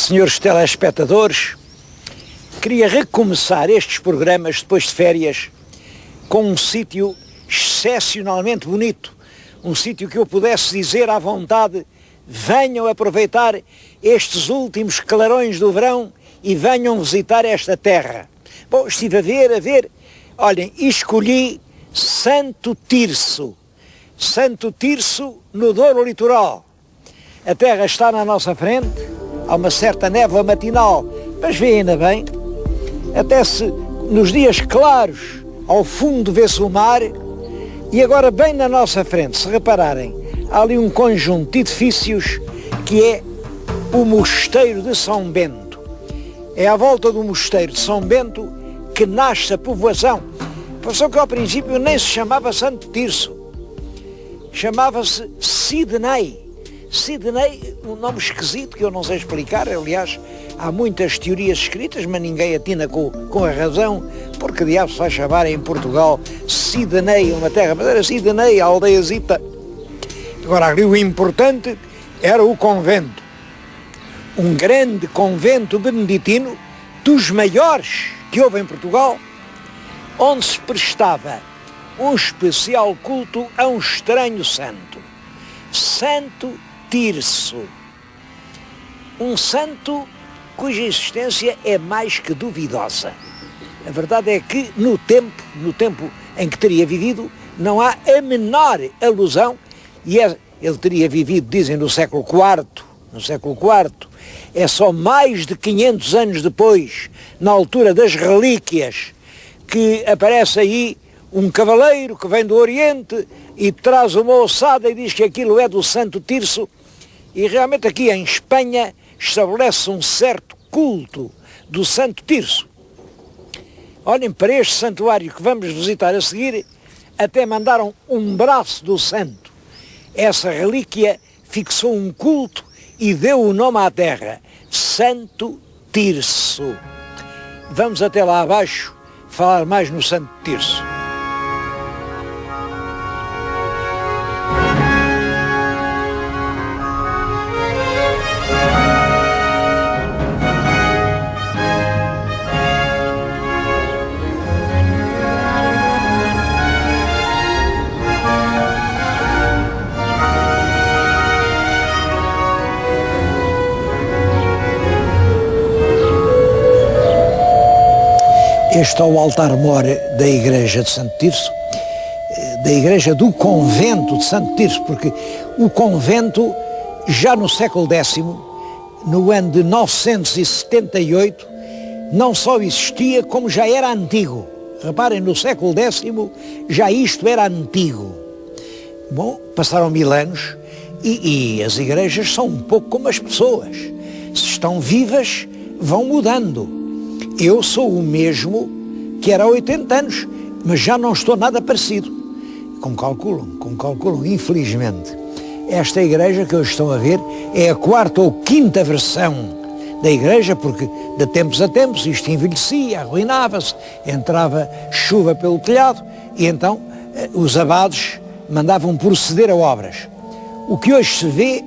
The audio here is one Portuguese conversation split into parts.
senhores telespectadores, queria recomeçar estes programas depois de férias com um sítio excepcionalmente bonito, um sítio que eu pudesse dizer à vontade: venham aproveitar estes últimos clarões do verão e venham visitar esta terra. Bom, estive a ver, olhem, escolhi Santo Tirso no Douro Litoral. A terra está na nossa frente, há uma certa névoa matinal, mas vê ainda bem, até se nos dias claros ao fundo vê-se o mar, e agora bem na nossa frente, se repararem, há ali um conjunto de edifícios que é o Mosteiro de São Bento. É à volta do Mosteiro de São Bento que nasce a povoação que ao princípio nem se chamava Santo Tirso, chamava-se Sidney, um nome esquisito que eu não sei explicar. Aliás, há muitas teorias escritas, mas ninguém atina com a razão, porque diabo se vai chamar em Portugal Sidney, uma terra, mas era Sidney, a aldeiazita. Agora, ali o importante era o convento, um grande convento beneditino, dos maiores que houve em Portugal, onde se prestava um especial culto a um estranho santo, Santo Tirso, um santo cuja existência é mais que duvidosa. A verdade é que no tempo em que teria vivido, não há a menor alusão, e ele teria vivido, dizem, no século IV, é só mais de 500 anos depois, na altura das relíquias, que aparece aí um cavaleiro que vem do Oriente e traz uma ossada e diz que aquilo é do Santo Tirso, e realmente aqui em Espanha estabelece um certo culto do Santo Tirso. Olhem, para este santuário que vamos visitar a seguir, até mandaram um braço do santo. Essa relíquia fixou um culto e deu o nome à terra, Santo Tirso. Vamos até lá abaixo falar mais no Santo Tirso. Este é o altar-mor da igreja de Santo Tirso, da igreja do convento de Santo Tirso, porque o convento, já no século X, no ano de 978, não só existia, como já era antigo. Reparem, no século X já isto era antigo. Bom, passaram 1000 anos e as igrejas são um pouco como as pessoas. Se estão vivas, vão mudando. Eu sou o mesmo que era há 80 anos, mas já não estou nada parecido. Como calculam, infelizmente. Esta igreja que hoje estão a ver é a 4ª ou 5ª versão da igreja, porque de tempos a tempos isto envelhecia, arruinava-se, entrava chuva pelo telhado e então os abados mandavam proceder a obras. O que hoje se vê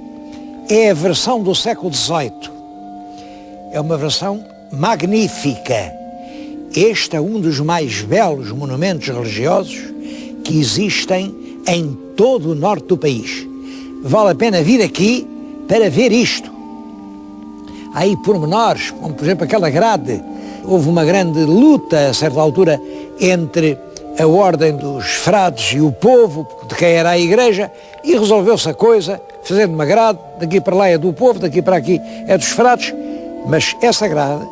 é a versão do século XVIII. É uma versão magnífica. Este é um dos mais belos monumentos religiosos que existem em todo o norte do país. Vale a pena vir aqui para ver isto. Há aí pormenores, como por exemplo aquela grade. Houve uma grande luta a certa altura entre a ordem dos frades e o povo, de quem era a igreja, e resolveu-se a coisa, fazendo uma grade, daqui para lá é do povo, daqui para aqui é dos frades, mas essa grade,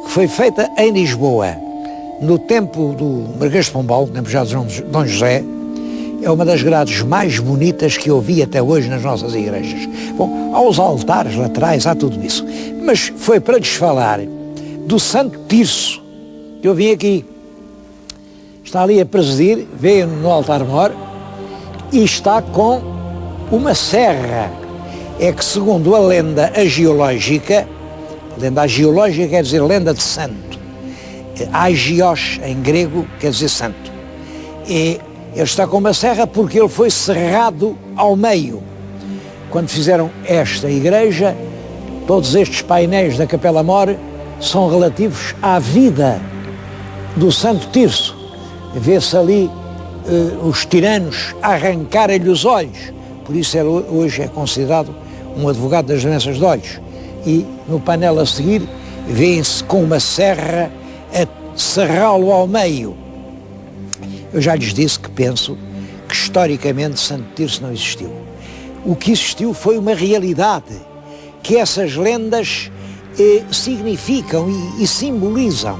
que foi feita em Lisboa, no tempo do Marquês de Pombal, no tempo já de Dom José, é uma das grades mais bonitas que eu vi até hoje nas nossas igrejas. Bom, há os altares laterais, há tudo isso. Mas foi para lhes falar do Santo Tirso, que eu vim aqui. Está ali a presidir, veio no altar-mor, e está com uma serra. É que, segundo a lenda agiológica quer dizer lenda de santo. Agios, em grego, quer dizer santo. E ele está com uma serra porque ele foi serrado ao meio. Quando fizeram esta igreja, Todos estes painéis da Capela Mor são relativos à vida do Santo Tirso. Vê-se ali os tiranos arrancarem-lhe os olhos, por isso ele hoje é considerado um advogado das doenças de olhos. E no painel a seguir vê-se com uma serra a serrá-lo ao meio. Eu já lhes disse que penso que historicamente Santo Tirso não existiu. O que existiu foi uma realidade que essas lendas significam e simbolizam.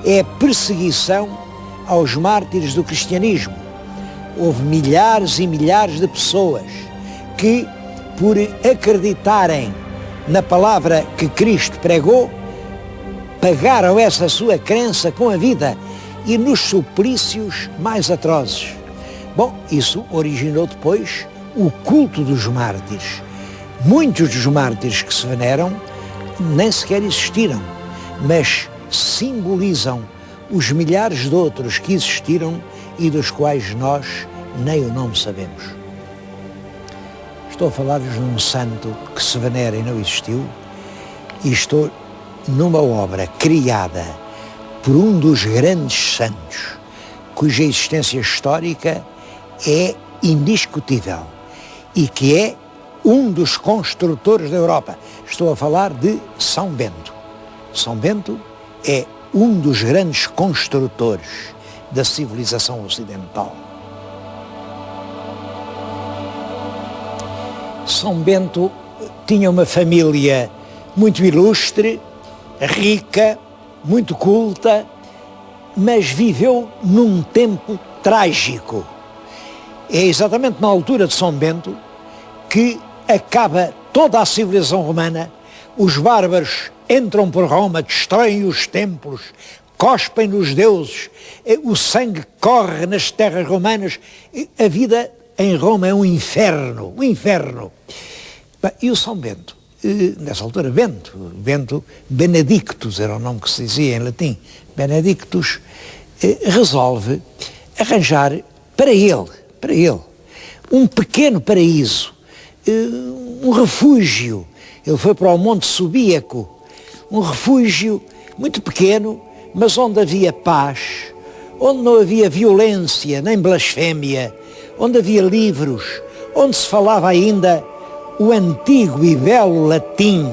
É a perseguição aos mártires do cristianismo. Houve milhares e milhares de pessoas que, por acreditarem na palavra que Cristo pregou, pagaram essa sua crença com a vida e nos suplícios mais atrozes. Bom, isso originou depois o culto dos mártires. Muitos dos mártires que se veneram nem sequer existiram, mas simbolizam os milhares de outros que existiram e dos quais nós nem o nome sabemos. Estou a falar-vos de um santo que se venera e não existiu, e estou numa obra criada por um dos grandes santos, cuja existência histórica é indiscutível e que é um dos construtores da Europa. Estou a falar de São Bento. São Bento é um dos grandes construtores da civilização ocidental. São Bento tinha uma família muito ilustre, rica, muito culta, mas viveu num tempo trágico. É exatamente na altura de São Bento que acaba toda a civilização romana. Os bárbaros entram por Roma, destroem os templos, cospem nos deuses, o sangue corre nas terras romanas, a vida em Roma é um inferno, um inferno. E o São Bento, nessa altura Bento Benedictus era o nome que se dizia em latim, Benedictus, resolve arranjar para ele, um pequeno paraíso, um refúgio. Ele foi para o Monte Subíaco, um refúgio muito pequeno, mas onde havia paz, onde não havia violência nem blasfémia, onde havia livros, onde se falava ainda o antigo e belo latim,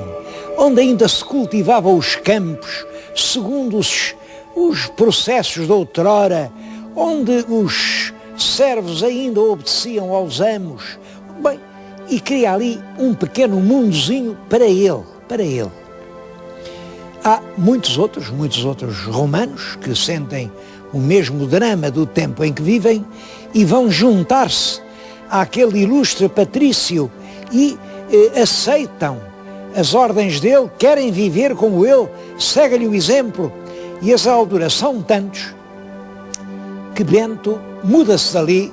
onde ainda se cultivavam os campos segundo os processos de outrora, onde os servos ainda obedeciam aos amos. Bem, e cria ali um pequeno mundozinho para ele. Há muitos outros romanos que sentem o mesmo drama do tempo em que vivem e vão juntar-se àquele ilustre patrício e aceitam as ordens dele, querem viver como ele, seguem-lhe o exemplo. E essa altura são tantos que Bento muda-se dali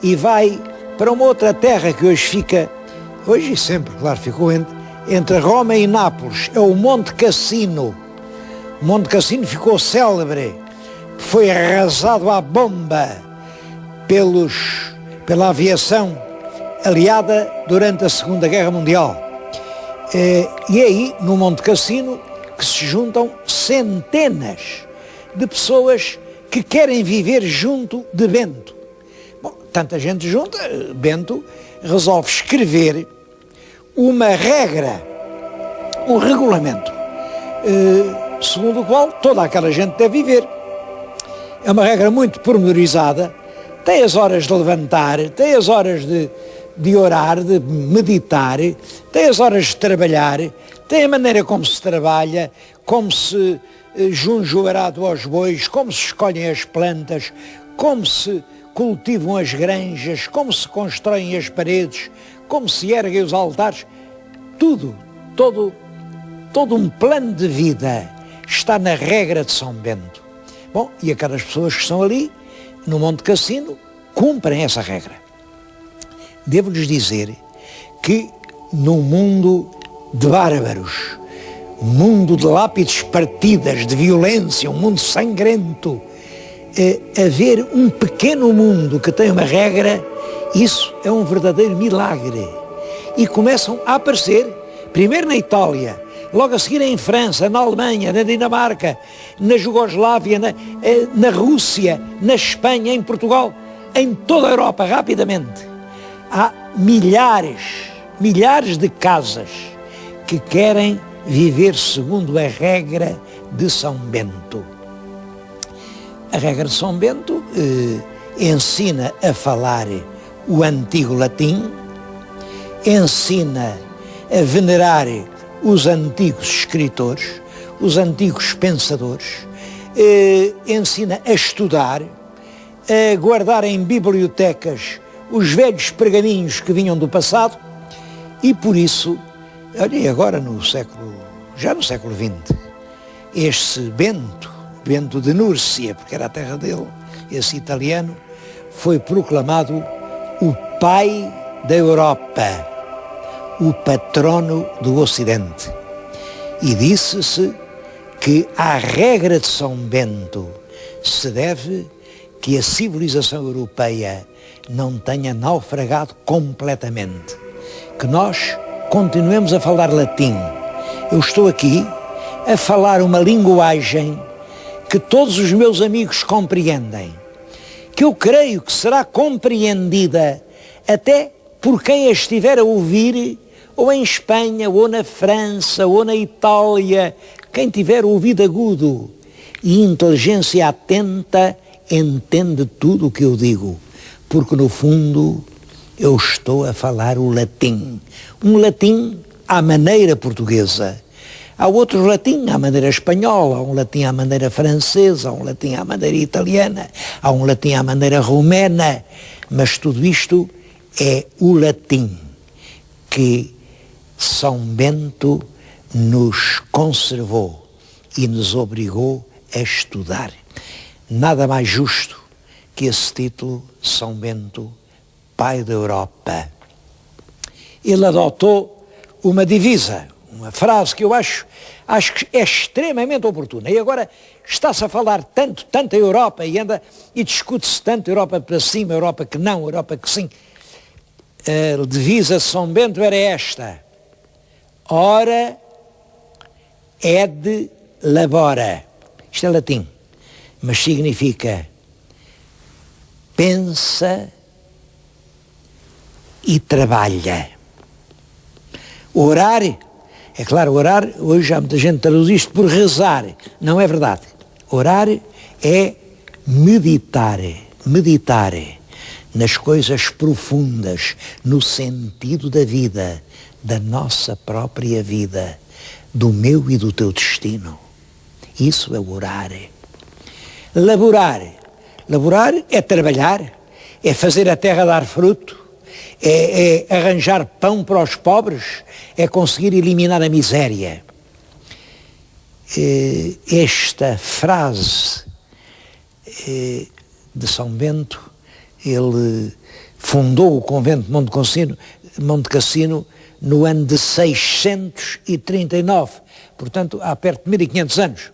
e vai para uma outra terra que hoje e sempre, claro, ficou entre Roma e Nápoles, é o Monte Cassino. O Monte Cassino ficou célebre, foi arrasado à bomba pela aviação aliada durante a Segunda Guerra Mundial. E é aí, no Monte Cassino, que se juntam centenas de pessoas que querem viver junto de Bento. Bom, tanta gente junta, Bento resolve escrever uma regra, um regulamento, segundo o qual toda aquela gente deve viver. É uma regra muito pormenorizada, tem as horas de levantar, tem as horas de orar, de meditar, tem as horas de trabalhar, tem a maneira como se trabalha, como se junge o arado aos bois, como se escolhem as plantas, como se cultivam as granjas, como se constroem as paredes, como se erguem os altares. Todo um plano de vida está na regra de São Bento. Bom, e aquelas pessoas que estão ali, no Monte Cassino, cumprem essa regra. Devo-lhes dizer que num mundo de bárbaros, um mundo de lápides partidas, de violência, um mundo sangrento, haver um pequeno mundo que tem uma regra, isso é um verdadeiro milagre. E começam a aparecer primeiro na Itália, logo a seguir em França, na Alemanha, na Dinamarca, na Jugoslávia, na Rússia, na Espanha, em Portugal, em toda a Europa, rapidamente. Há milhares de casas que querem viver segundo a regra de São Bento. A regra de São Bento ensina a falar o antigo latim, ensina a venerar os antigos escritores, os antigos pensadores, ensina a estudar, a guardar em bibliotecas os velhos pergaminhos que vinham do passado e por isso, olha, agora já no século XX, este Bento de Núrcia, porque era a terra dele, esse italiano, foi proclamado o pai da Europa, o patrono do Ocidente. E disse-se que à regra de São Bento se deve que a civilização europeia não tenha naufragado completamente, que nós continuemos a falar latim. Eu estou aqui a falar uma linguagem que todos os meus amigos compreendem, que eu creio que será compreendida até por quem a estiver a ouvir, ou em Espanha, ou na França, ou na Itália, quem tiver ouvido agudo e inteligência atenta, entende tudo o que eu digo, porque no fundo eu estou a falar o latim. Um latim à maneira portuguesa. Há outro latim à maneira espanhola, há um latim à maneira francesa, há um latim à maneira italiana, há um latim à maneira romena, mas tudo isto é o latim que São Bento nos conservou e nos obrigou a estudar. Nada mais justo que esse título, São Bento, Pai da Europa. Ele adotou uma divisa, uma frase que eu acho que é extremamente oportuna. E agora está-se a falar tanta Europa e discute-se tanto Europa para cima, Europa que não, Europa que sim. A divisa de São Bento era esta: ora et labora. Isto é latim, mas significa pensa e trabalha. Orar, é claro, orar, hoje já muita gente traduz isto por rezar, não é verdade. Orar é meditar nas coisas profundas, no sentido da vida, da nossa própria vida, do meu e do teu destino. Isso é orar. Laborar é trabalhar, é fazer a terra dar fruto, é arranjar pão para os pobres, é conseguir eliminar a miséria. Esta frase de São Bento, ele fundou o convento de Monte Cassino no ano de 639, portanto há perto de 1500 anos.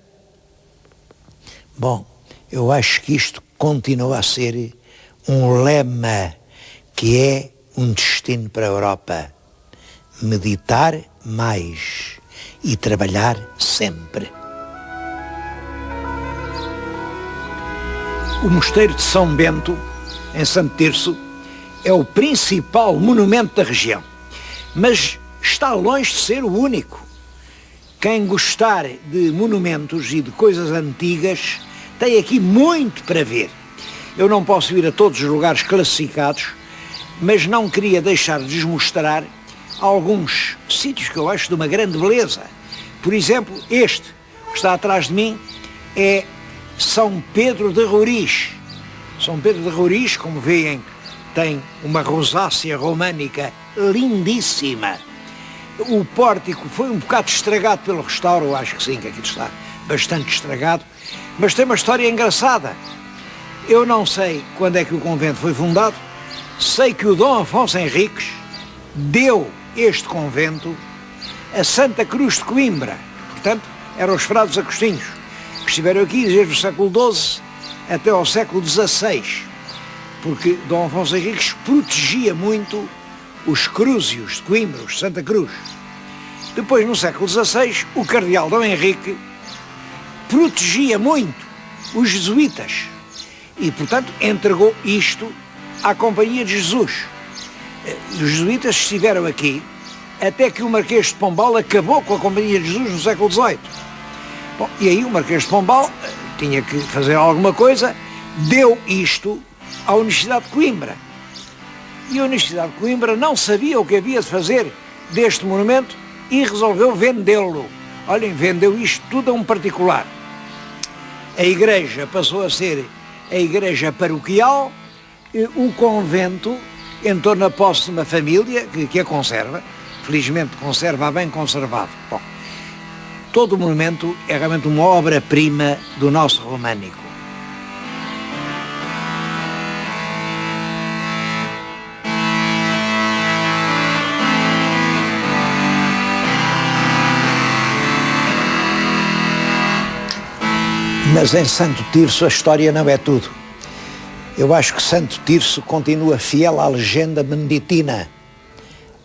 Bom, eu acho que isto continua a ser um lema que é um destino para a Europa. Meditar mais e trabalhar sempre. O Mosteiro de São Bento, em Santo Tirso, é o principal monumento da região, mas está longe de ser o único. Quem gostar de monumentos e de coisas antigas tem aqui muito para ver. Eu não posso ir a todos os lugares classificados, mas não queria deixar de lhes mostrar alguns sítios que eu acho de uma grande beleza. Por exemplo, este que está atrás de mim é São Pedro de Roriz. São Pedro de Roriz, como veem, tem uma rosácea românica lindíssima. O pórtico foi um bocado estragado pelo restauro, eu acho que sim, que aquilo está bastante estragado, mas tem uma história engraçada. Eu não sei quando é que o convento foi fundado, sei que o Dom Afonso Henriques deu este convento a Santa Cruz de Coimbra, portanto, eram os frades agostinhos, que estiveram aqui desde o século XII até ao século XVI, porque Dom Afonso Henriques protegia muito os crúzios de Coimbra, os Santa Cruz. Depois, no século XVI, o cardeal Dom Henrique protegia muito os jesuítas e, portanto, entregou isto à Companhia de Jesus. Os jesuítas estiveram aqui até que o Marquês de Pombal acabou com a Companhia de Jesus no século XVIII. Bom, e aí o Marquês de Pombal tinha que fazer alguma coisa, deu isto à Universidade de Coimbra. E a Universidade de Coimbra não sabia o que havia de fazer deste monumento e resolveu vendê-lo. Olhem, vendeu isto tudo a um particular. A igreja passou a ser a igreja paroquial, o convento entrou na posse de uma família que a conserva, felizmente conserva bem conservado. Bom, todo o monumento é realmente uma obra-prima do nosso românico. Mas em Santo Tirso a história não é tudo. Eu acho que Santo Tirso continua fiel à legenda beneditina.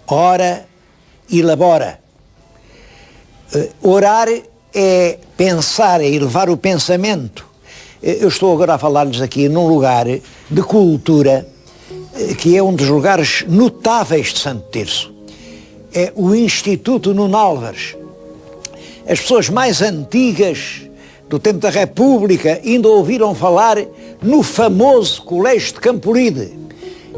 Ora e labora. Orar é pensar, é elevar o pensamento. Eu estou agora a falar-lhes aqui num lugar de cultura que é um dos lugares notáveis de Santo Tirso. É o Instituto Nuno Álvares. As pessoas mais antigas do tempo da República ainda ouviram falar no famoso Colégio de Campolide.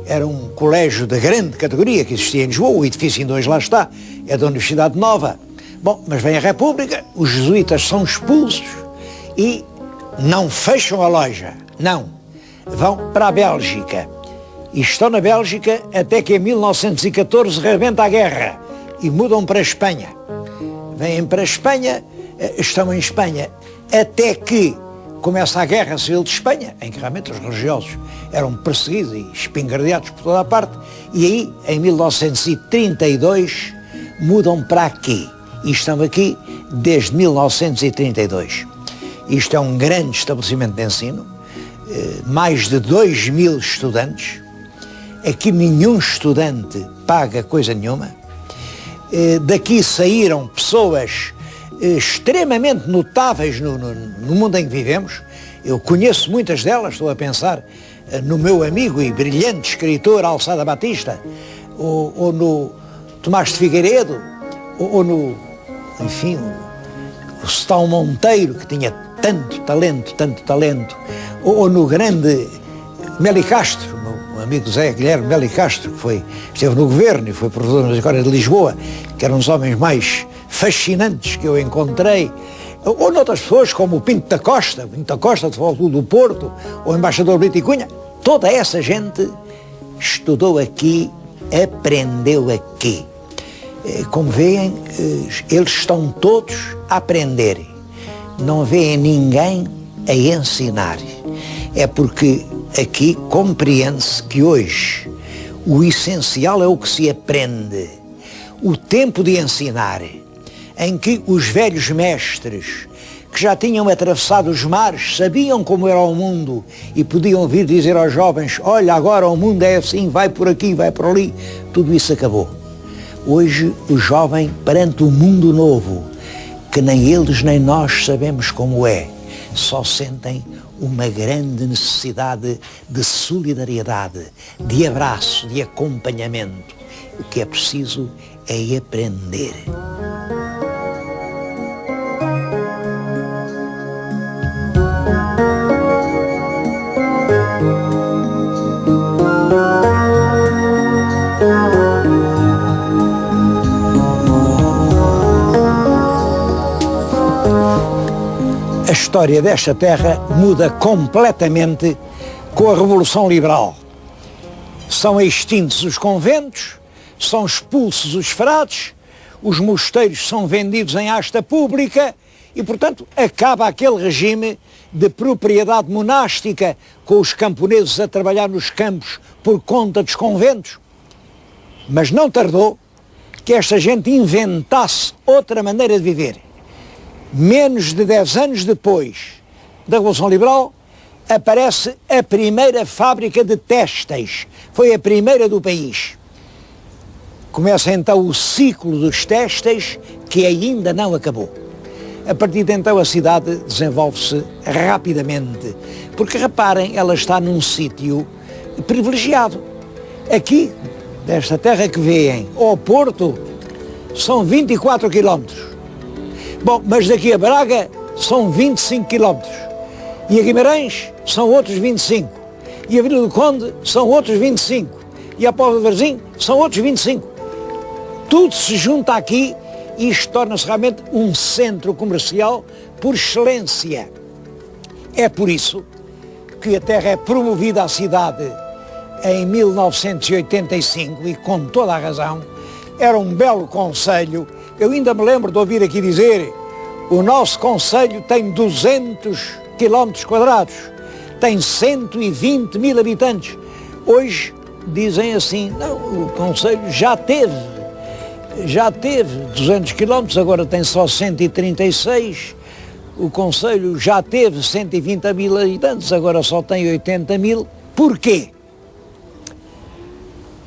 Era um colégio de grande categoria que existia em Lisboa, o edifício ainda hoje lá está, é da Universidade Nova. Bom, mas vem a República, os jesuítas são expulsos e não fecham a loja, não. Vão para a Bélgica e estão na Bélgica até que em 1914 rebenta a guerra e mudam para a Espanha. Vêm para a Espanha, estão em Espanha até que começa a Guerra Civil de Espanha, em que realmente os religiosos eram perseguidos e espingardeados por toda a parte, e aí, em 1932, mudam para aqui. E estão aqui desde 1932. Isto é um grande estabelecimento de ensino, mais de 2.000 estudantes. Aqui nenhum estudante paga coisa nenhuma. Daqui saíram pessoas extremamente notáveis no mundo em que vivemos. Eu conheço muitas delas, estou a pensar no meu amigo e brilhante escritor Alçada Batista, ou no Tomás de Figueiredo, ou no, enfim, o Setão Monteiro, que tinha tanto talento, ou no grande Meli Castro, meu amigo Zé Guilherme Meli Castro, que esteve no governo e foi professor na Escola de Lisboa, que eram os homens mais fascinantes que eu encontrei, ou noutras pessoas como o Pinto da Costa, do Futebol Clube do Porto, ou o embaixador Brito e Cunha. Toda essa gente estudou aqui, aprendeu aqui. Como veem, eles estão todos a aprender. Não veem ninguém a ensinar. É porque aqui compreende-se que hoje o essencial é o que se aprende. O tempo de ensinar, em que os velhos mestres, que já tinham atravessado os mares, sabiam como era o mundo e podiam vir dizer aos jovens: olha, agora o mundo é assim, vai por aqui, vai por ali, tudo isso acabou. Hoje o jovem, perante o mundo novo, que nem eles nem nós sabemos como é, só sentem uma grande necessidade de solidariedade, de abraço, de acompanhamento. O que é preciso é aprender. A história desta terra muda completamente com a Revolução Liberal. São extintos os conventos, são expulsos os frades, os mosteiros são vendidos em asta pública e, portanto, acaba aquele regime de propriedade monástica com os camponeses a trabalhar nos campos por conta dos conventos. Mas não tardou que esta gente inventasse outra maneira de viver. Menos de 10 anos depois da Revolução Liberal, aparece a primeira fábrica de têxteis. Foi a primeira do país. Começa então o ciclo dos têxteis, que ainda não acabou. A partir de então a cidade desenvolve-se rapidamente, porque reparem, ela está num sítio privilegiado. Aqui, desta terra que vêem, ao Porto, são 24 quilómetros. Bom, mas daqui a Braga são 25 quilómetros. E a Guimarães são outros 25. E a Vila do Conde são outros 25. E a Póvoa de Varzim são outros 25. Tudo se junta aqui e isto torna-se realmente um centro comercial por excelência. É por isso que a terra é promovida à cidade em 1985 e com toda a razão. Era um belo concelho. Eu ainda me lembro de ouvir aqui dizer: o nosso concelho tem 200 quilómetros quadrados, tem 120 mil habitantes. Hoje dizem assim: não, o concelho já teve 200 quilómetros, agora tem só 136. O concelho já teve 120 mil habitantes, agora só tem 80 mil. Porquê?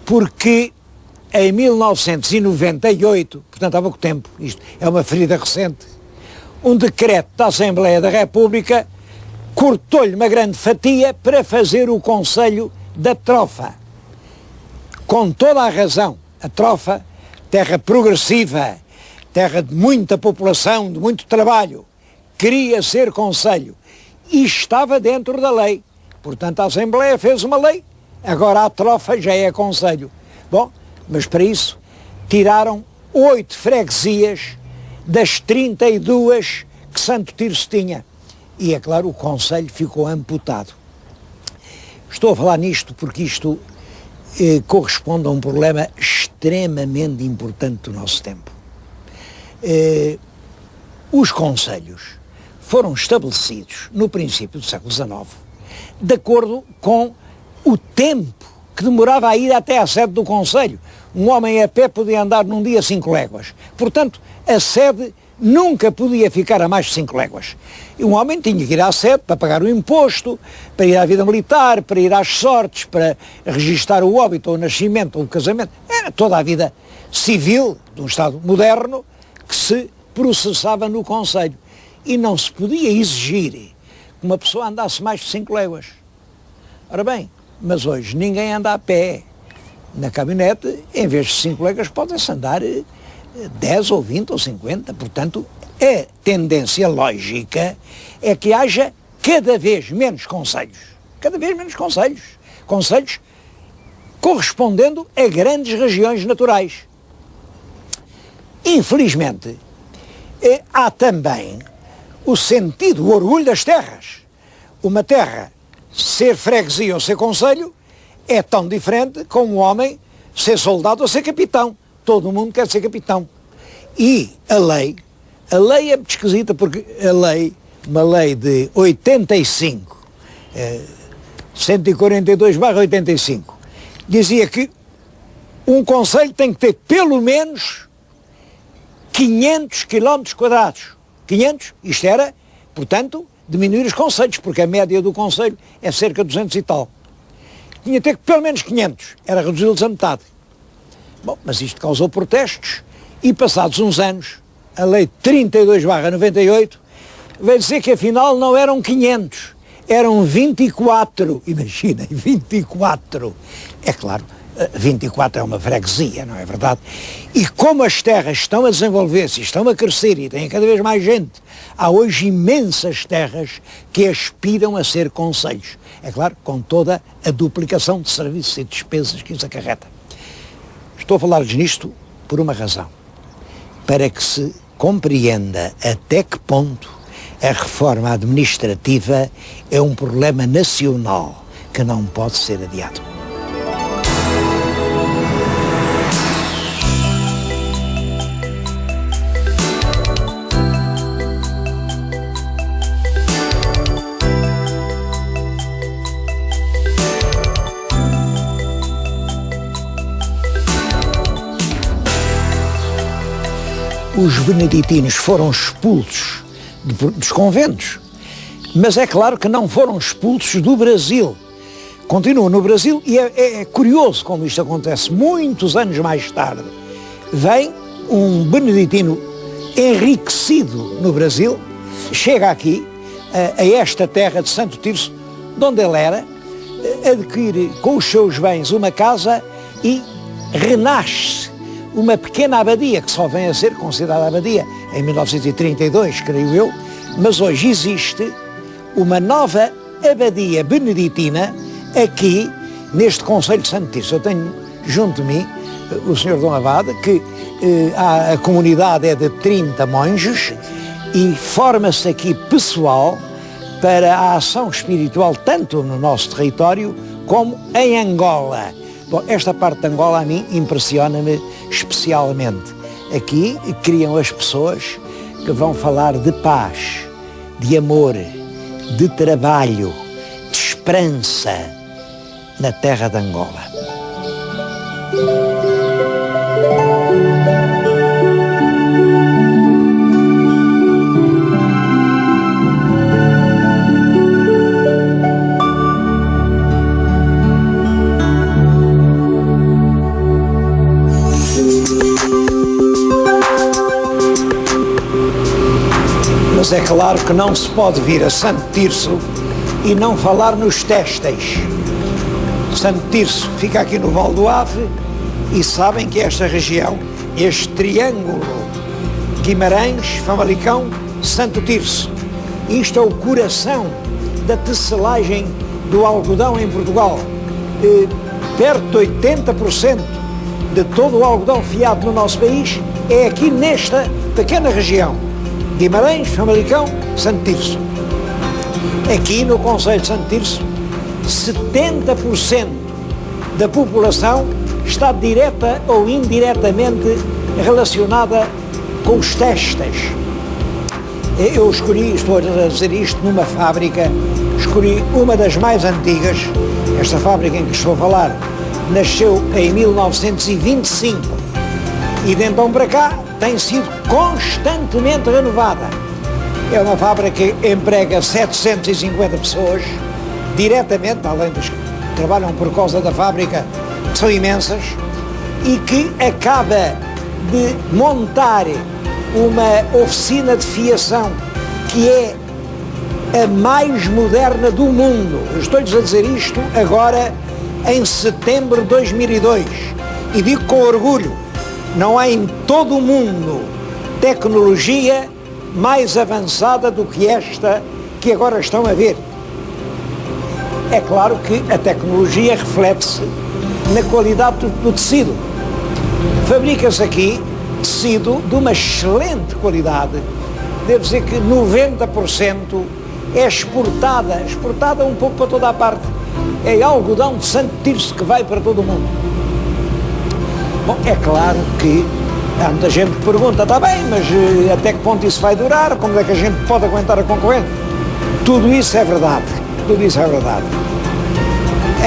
Porque em 1998, portanto há pouco tempo, isto é uma ferida recente, um decreto da Assembleia da República cortou-lhe uma grande fatia para fazer o concelho da Trofa. Com toda a razão, a Trofa, terra progressiva, terra de muita população, de muito trabalho, queria ser concelho e estava dentro da lei. Portanto, a Assembleia fez uma lei, agora a Trofa já é concelho. Bom, mas para isso tiraram 8 freguesias das 32 que Santo Tirso tinha. E é claro, o concelho ficou amputado. Estou a falar nisto porque isto corresponde a um problema extremamente importante do nosso tempo. Os concelhos foram estabelecidos no princípio do século XIX de acordo com o tempo que demorava a ir até à sede do concelho. Um homem a pé podia andar num dia 5 léguas. Portanto, a sede nunca podia ficar a mais de 5 léguas. E um homem tinha que ir à sede para pagar o imposto, para ir à vida militar, para ir às sortes, para registar o óbito, ou o nascimento, ou o casamento. Era toda a vida civil de um Estado moderno que se processava no concelho. E não se podia exigir que uma pessoa andasse mais de 5 léguas. Ora bem, mas hoje ninguém anda a pé. Na caminhonete, em vez de 5 léguas, pode-se andar 10 ou 20 ou 50. Portanto, a tendência lógica é que haja cada vez menos concelhos. Cada vez menos concelhos. Concelhos correspondendo a grandes regiões naturais. Infelizmente, há também o sentido, o orgulho das terras. Uma terra ser freguesia ou ser concelho é tão diferente como um homem ser soldado ou ser capitão. Todo mundo quer ser capitão. E a lei é muito esquisita porque uma lei de 85, 142/85, dizia que um concelho tem que ter pelo menos 500 quilómetros quadrados. 500, isto era, portanto, diminuir os concelhos, porque a média do concelho é cerca de 200 e tal. Tinha que ter pelo menos 500, era reduzi-los a metade. Bom, mas isto causou protestos e passados uns anos, a lei 32/98 veio dizer que afinal não eram 500, eram 24, imaginem, 24. É claro, 24 é uma freguesia, não é verdade? E como as terras estão a desenvolver-se, estão a crescer e têm cada vez mais gente, há hoje imensas terras que aspiram a ser concelhos. É claro, com toda a duplicação de serviços e despesas que isso acarreta. Estou a falar-lhes nisto por uma razão, para que se compreenda até que ponto a reforma administrativa é um problema nacional que não pode ser adiado. Os beneditinos foram expulsos dos conventos, mas é claro que não foram expulsos do Brasil. continua no Brasil e é curioso como isto acontece. Muitos anos mais tarde, vem um beneditino enriquecido no Brasil, chega aqui, a esta terra de Santo Tirso, de onde ele era, adquire com os seus bens uma casa e renasce uma pequena abadia, que só vem a ser considerada abadia em 1932, creio eu, mas hoje existe uma nova abadia beneditina aqui neste Conselho de Santo Tirso. Eu tenho junto de mim o Sr. Dom Abade, que a comunidade é de 30 monges e forma-se aqui pessoal para a ação espiritual tanto no nosso território como em Angola. Bom, esta parte de Angola a mim impressiona-me especialmente. Aqui criam as pessoas que vão falar de paz, de amor, de trabalho, de esperança na terra de Angola. Mas é claro que não se pode vir a Santo Tirso e não falar nos têxteis. Santo Tirso fica aqui no Val do Ave e sabem que esta região, este triângulo, Guimarães, Famalicão, Santo Tirso, isto é o coração da tecelagem do algodão em Portugal. Perto de 80% de todo o algodão fiado no nosso país é aqui nesta pequena região. Guimarães, Famalicão, Santo Tirso. Aqui no Conselho de Santo Tirso, 70% da população está direta ou indiretamente relacionada com os têxteis. Eu escolhi, estou a dizer isto, numa fábrica, escolhi uma das mais antigas. Esta fábrica em que estou a falar nasceu em 1925 e de então para cá tem sido constantemente renovada. É uma fábrica que emprega 750 pessoas diretamente, além dos que trabalham por causa da fábrica, que são imensas, e que acaba de montar uma oficina de fiação que é a mais moderna do mundo. Eu estou-lhes a dizer isto agora em setembro de 2002 e digo com orgulho, não há em todo o mundo tecnologia mais avançada do que esta que agora estão a ver. É claro que a tecnologia reflete-se na qualidade do tecido. Fabrica-se aqui tecido de uma excelente qualidade. Devo dizer que 90% é exportada um pouco para toda a parte. É algodão de Santo Tirso que vai para todo o mundo. Bom, é claro que há muita gente que pergunta, está bem, mas até que ponto isso vai durar? Como é que a gente pode aguentar a concorrente? Tudo isso é verdade, tudo isso é verdade.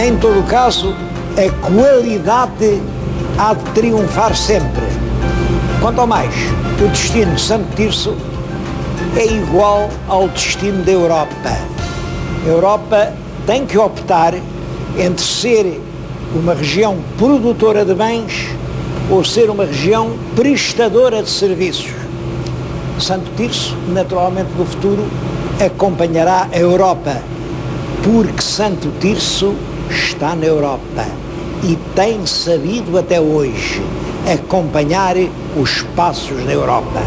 Em todo o caso, a qualidade há de triunfar sempre. Quanto ao mais, o destino de Santo Tirso é igual ao destino da Europa. A Europa tem que optar entre ser uma região produtora de bens ou ser uma região prestadora de serviços. Santo Tirso, naturalmente, no futuro, acompanhará a Europa, porque Santo Tirso está na Europa e tem sabido até hoje acompanhar os passos da Europa.